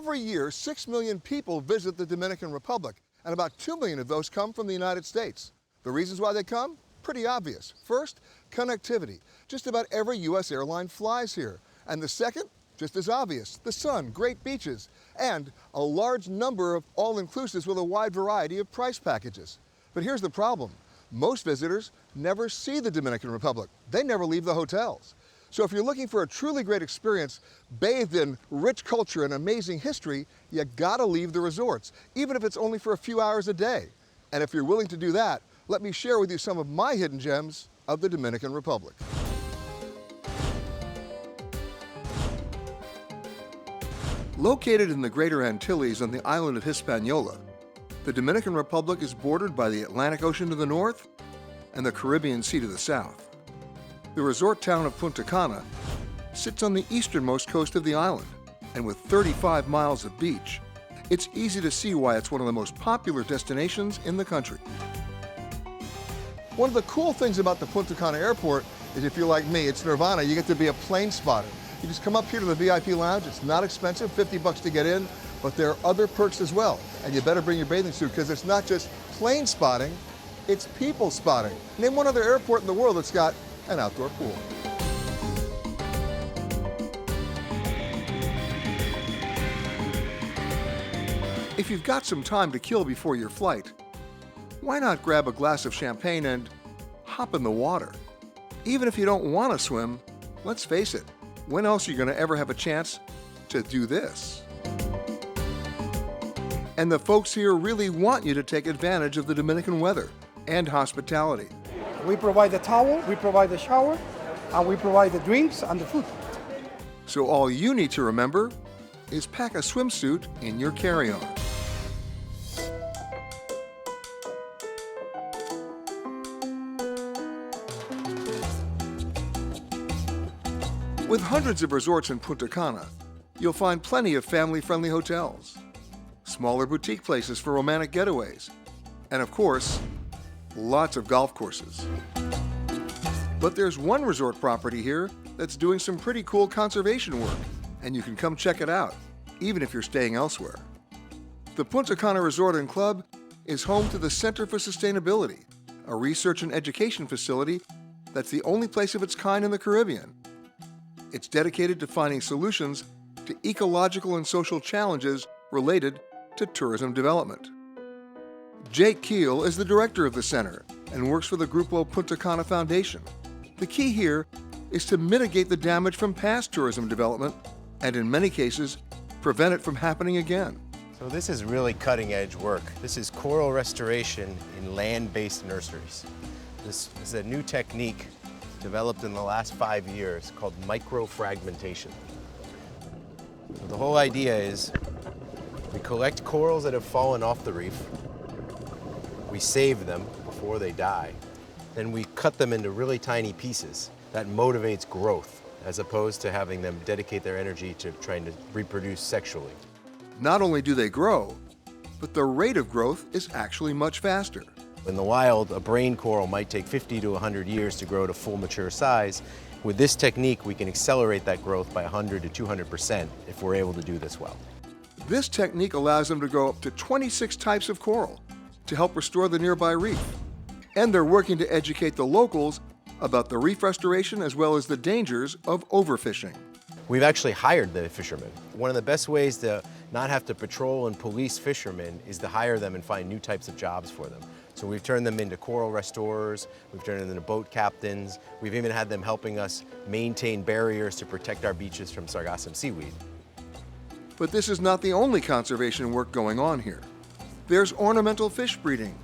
Every year, 6 million people visit the Dominican Republic, and about 2 million of those come from the United States. The reasons why they come? Pretty obvious. First, connectivity. Just about every U.S. airline flies here. And the second, just as obvious, the sun, great beaches, and a large number of all-inclusives with a wide variety of price packages. But here's the problem. Most visitors never see the Dominican Republic. They never leave the hotels. So if you're looking for a truly great experience bathed in rich culture and amazing history, you gotta leave the resorts, even if it's only for a few hours a day. And if you're willing to do that, let me share with you some of my hidden gems of the Dominican Republic. Located in the Greater Antilles on the island of Hispaniola, the Dominican Republic is bordered by the Atlantic Ocean to the north and the Caribbean Sea to the south. The resort town of Punta Cana sits on the easternmost coast of the island, and with 35 miles of beach, it's easy to see why it's one of the most popular destinations in the country. One of the cool things about the Punta Cana airport is, if you're like me, it's nirvana. You get to be a plane spotter. You just come up here to the VIP lounge. It's not expensive, 50 bucks to get in, but there are other perks as well. And you better bring your bathing suit, because it's not just plane spotting, it's people spotting. Name one other airport in the world that's got an outdoor pool. If you've got some time to kill before your flight, why not grab a glass of champagne and hop in the water? Even if you don't want to swim, let's face it, when else are you going to ever have a chance to do this? And the folks here really want you to take advantage of the Dominican weather and hospitality. We provide the towel, we provide the shower, and we provide the drinks and the food. So all you need to remember is pack a swimsuit in your carry-on. With hundreds of resorts in Punta Cana, you'll find plenty of family-friendly hotels, smaller boutique places for romantic getaways, and of course, lots of golf courses. But there's one resort property here that's doing some pretty cool conservation work, and you can come check it out, even if you're staying elsewhere. The Punta Cana Resort and Club is home to the Center for Sustainability, a research and education facility that's the only place of its kind in the Caribbean. It's dedicated to finding solutions to ecological and social challenges related to tourism development. Jake Keel is the director of the center and works for the Grupo Punta Cana Foundation. The key here is to mitigate the damage from past tourism development and, in many cases, prevent it from happening again. So this is really cutting-edge work. This is coral restoration in land-based nurseries. This is a new technique developed in the last 5 years called microfragmentation. So the whole idea is we collect corals that have fallen off the reef, we save them before they die, then we cut them into really tiny pieces. That motivates growth, as opposed to having them dedicate their energy to trying to reproduce sexually. Not only do they grow, but the rate of growth is actually much faster. In the wild, a brain coral might take 50 to 100 years to grow to full mature size. With this technique, we can accelerate that growth by 100 to 200% if we're able to do this well. This technique allows them to grow up to 26 types of coral to help restore the nearby reef. And they're working to educate the locals about the reef restoration as well as the dangers of overfishing. We've actually hired the fishermen. One of the best ways to not have to patrol and police fishermen is to hire them and find new types of jobs for them. So we've turned them into coral restorers, we've turned them into boat captains, we've even had them helping us maintain barriers to protect our beaches from sargassum seaweed. But this is not the only conservation work going on here. There's ornamental fish breeding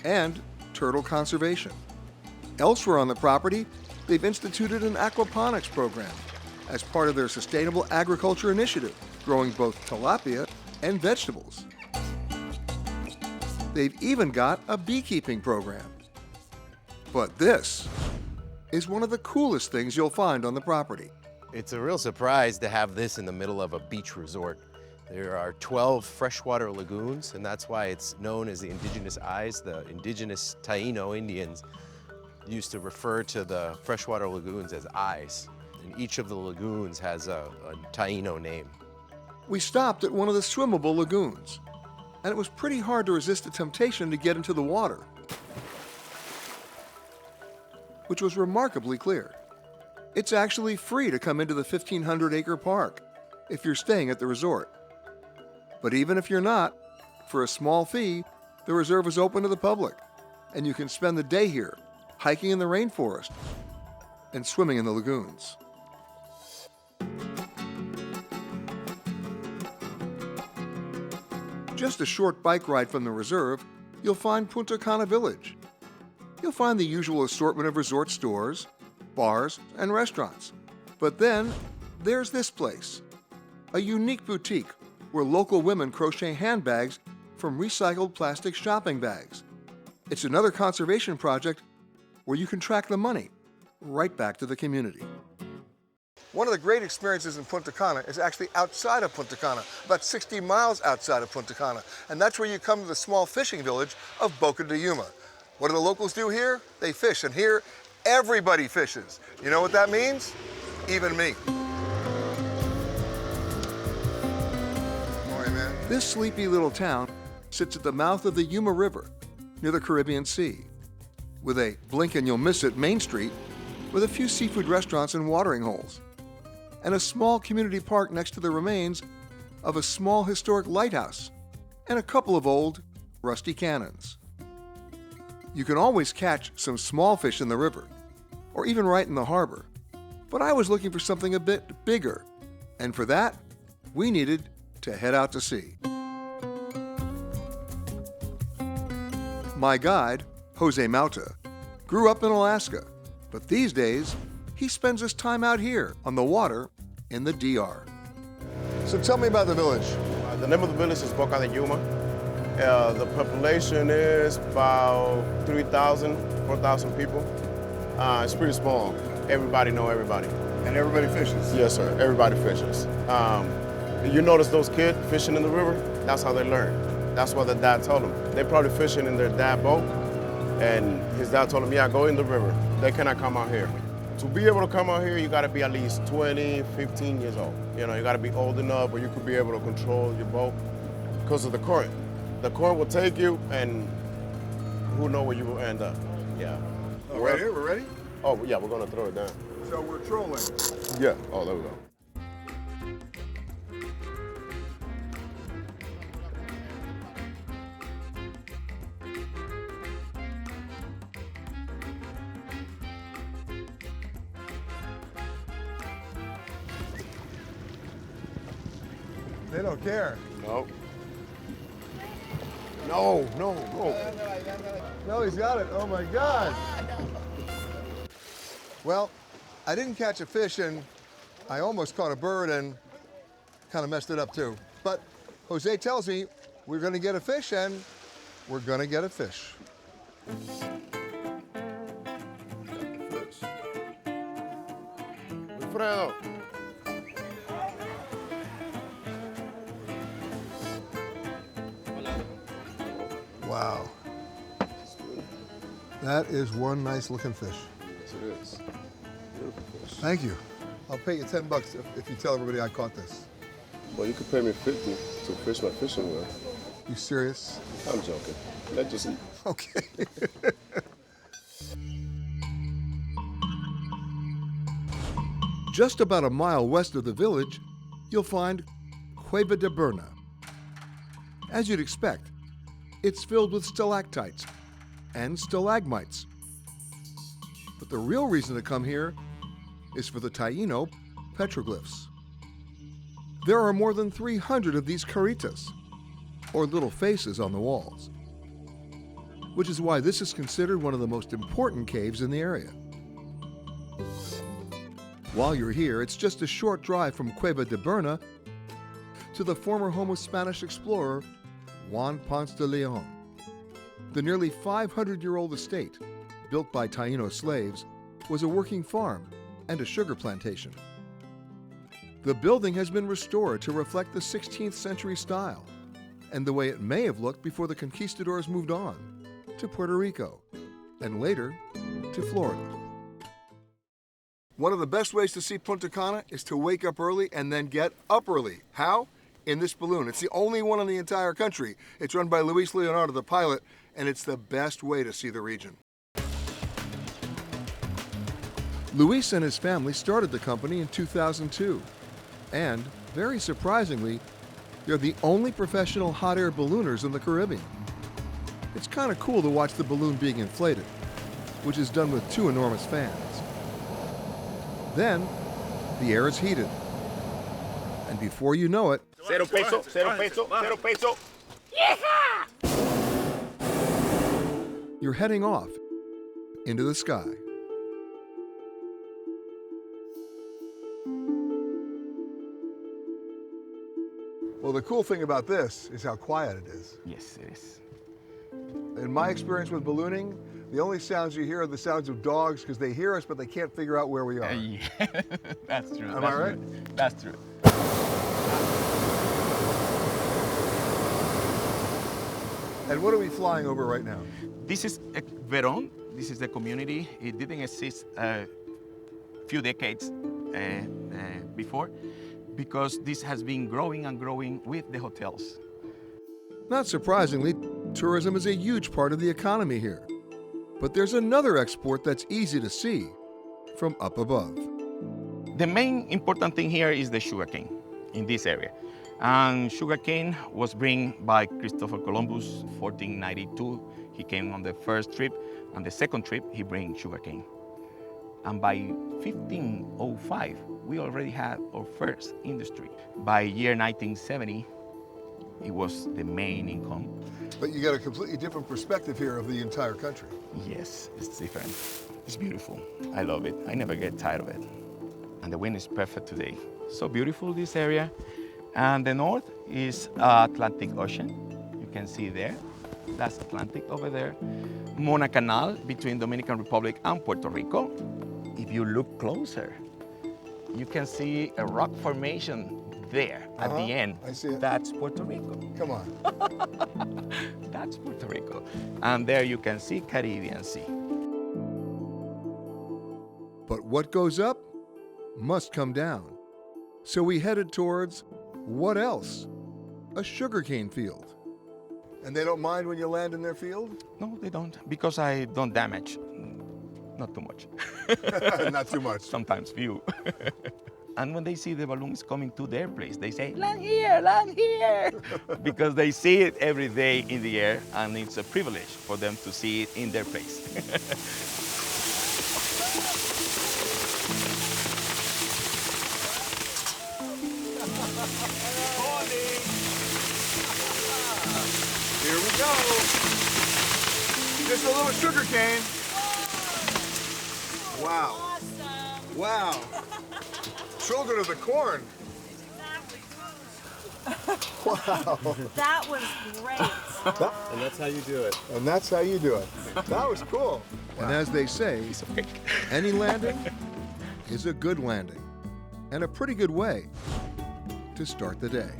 and turtle conservation. Elsewhere on the property, they've instituted an aquaponics program as part of their sustainable agriculture initiative, growing both tilapia and vegetables. They've even got a beekeeping program. But this is one of the coolest things you'll find on the property. It's a real surprise to have this in the middle of a beach resort. There are 12 freshwater lagoons, and that's why it's known as the indigenous eyes. The indigenous Taino Indians used to refer to the freshwater lagoons as eyes, and each of the lagoons has a Taino name. We stopped at one of the swimmable lagoons, and it was pretty hard to resist the temptation to get into the water, which was remarkably clear. It's actually free to come into the 1,500-acre park if you're staying at the resort. But even if you're not, for a small fee, the reserve is open to the public, and you can spend the day here, hiking in the rainforest and swimming in the lagoons. Just a short bike ride from the reserve, you'll find Punta Cana Village. You'll find the usual assortment of resort stores, bars, and restaurants. But then, there's this place, a unique boutique where local women crochet handbags from recycled plastic shopping bags. It's another conservation project where you can track the money right back to the community. One of the great experiences in Punta Cana is actually outside of Punta Cana, about 60 miles outside of Punta Cana, and that's where you come to the small fishing village of Boca de Yuma. What do the locals do here? They fish, and here everybody fishes. You know what that means? Even me. Morning, man. This sleepy little town sits at the mouth of the Yuma River, near the Caribbean Sea, with a blink and you'll miss it Main Street, with a few seafood restaurants and watering holes, and a small community park next to the remains of a small historic lighthouse and a couple of old, rusty cannons. You can always catch some small fish in the river, or even right in the harbor, but I was looking for something a bit bigger, and for that, we needed to head out to sea. My guide, Jose Mauta, grew up in Alaska, but these days, he spends his time out here on the water in the DR. So tell me about the village. The name of the village is Boca de Yuma. The population is about 3,000, 4,000 people. It's pretty small. Everybody know everybody. And everybody fishes? Yes, sir. Everybody fishes. You notice those kids fishing in the river? That's how they learn. That's what the dad told them. They're probably fishing in their dad's boat, and his dad told them, yeah, go in the river. They cannot come out here. To be able to come out here, you gotta be at least 20, 15 years old. You know, you gotta be old enough where you could be able to control your boat because of the current. The current will take you, and who knows where you will end up. Yeah. Oh, right here, we're ready? Oh, yeah, we're gonna throw it down. So we're trolling. Yeah, oh, there we go. They don't care. No. No, no, no. No, he's got it. Oh my God. Well, I didn't catch a fish, and I almost caught a bird and kind of messed it up too. But Jose tells me we're going to get a fish, and we're going to get a fish. Wilfredo. Wow. That is one nice looking fish. Yes, it is. Beautiful fish. Thank you. I'll pay you $10 if you tell everybody I caught this. Well, you could pay me 50 to fish my fishing well. You serious? I'm joking. Let's just eat. Okay. Just about a mile west of the village, you'll find Cueva de Berna. As you'd expect, it's filled with stalactites and stalagmites. But the real reason to come here is for the Taino petroglyphs. There are more than 300 of these caritas, or little faces on the walls, which is why this is considered one of the most important caves in the area. While you're here, it's just a short drive from Cueva de Berna to the former home of Spanish explorer Juan Ponce de Leon. The nearly 500-year-old estate, built by Taino slaves, was a working farm and a sugar plantation. The building has been restored to reflect the 16th century style and the way it may have looked before the conquistadors moved on to Puerto Rico and later to Florida. One of the best ways to see Punta Cana is to wake up early and then get up early. How? in this balloon. It's the only one in the entire country. It's run by Luis Leonardo, the pilot, and it's the best way to see the region. Luis and his family started the company in 2002. And, very surprisingly, they're the only professional hot air ballooners in the Caribbean. It's kind of cool to watch the balloon being inflated, which is done with 2 enormous fans. Then, the air is heated. And before you know it, Cero peso, cero peso, cero peso. you're heading off into the sky. Well, the cool thing about this is how quiet it is. Yes, it is. In my experience with ballooning, the only sounds you hear are the sounds of dogs because they hear us, but they can't figure out where we are. Yeah, that's true. Am that's I right? True. That's true. And what are we flying over right now? This is Verón. This is the community. It didn't exist a few decades before because this has been growing and growing with the hotels. Not surprisingly, tourism is a huge part of the economy here. But there's another export that's easy to see from up above. The main important thing here is the sugarcane in this area. And sugarcane was brought by Christopher Columbus, 1492. He came on the first trip. On the second trip, he brought sugarcane. And by 1505, we already had our first industry. By year 1970, it was the main income. But you got a completely different perspective here of the entire country. Yes, it's different. It's beautiful. I love it. I never get tired of it. And the wind is perfect today. So beautiful, this area. And the north is Atlantic Ocean. You can see there. That's Atlantic over there. Mona Canal between Dominican Republic and Puerto Rico. If you look closer, you can see a rock formation there at the end. I see it. That's Puerto Rico. Come on. That's Puerto Rico. And there you can see Caribbean Sea. But what goes up must come down. So we headed towards what else? A sugarcane field. And they don't mind when you land in their field? No, they don't, because I don't damage. Not too much. Not too much. Sometimes few. And when they see the balloons coming to their place, they say, land here, because they see it every day in the air, and it's a privilege for them to see it in their place. Here we go. Just a little sugar cane. Wow. Awesome. Wow. Children of the corn. Wow. That was great. And that's how you do it. And that's how you do it. That was cool. And as they say, any landing is a good landing and a pretty good way to start the day.